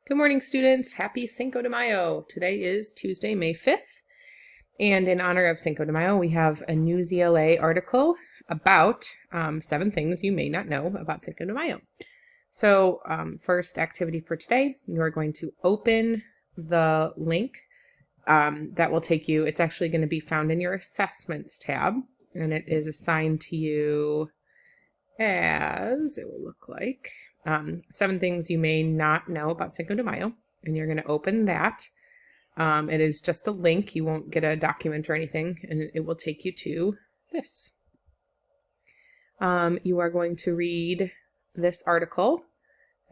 Good morning, students. Happy Cinco de Mayo. Today is Tuesday, May 5th. And in honor of Cinco de Mayo, we have a new ZLA article about 7 things you may not know about Cinco de Mayo. So first activity for today, you are going to open the link that will take you. It's actually going to be found in your assessments tab, and it is assigned to you as it will look like 7 things you may not know about Cinco de Mayo, and you're going to open that. It is just a link. You won't get a document or anything, and it will take you to this. You are going to read this article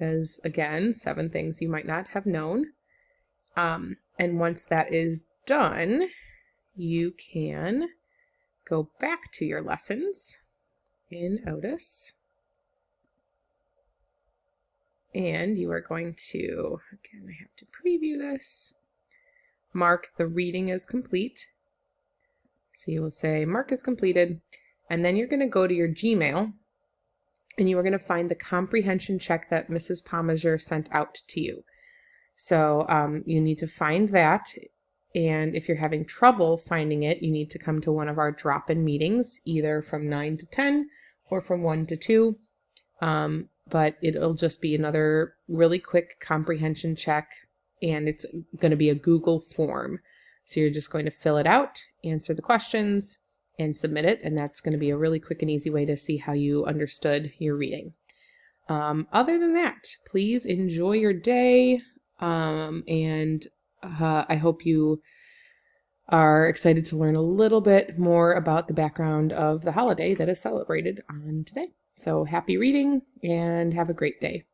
as, again, 7 things you might not have known. And once that is done, you can go back to your lessons in Otis. And you are going to, again, I have to preview this, mark the reading as complete. So you will say, mark is completed. And then you're going to go to your Gmail, and you are going to find the comprehension check that Mrs. Pomager sent out to you. So you need to find that. And if you're having trouble finding it, you need to come to one of our drop-in meetings, either from 9 to 10 or from 1 to 2. But it'll just be another really quick comprehension check, and it's going to be a Google form. So you're just going to fill it out, answer the questions, and submit it, and that's going to be a really quick and easy way to see how you understood your reading. Other than that, please enjoy your day, and I hope you are excited to learn a little bit more about the background of the holiday that is celebrated on today. So happy reading and have a great day.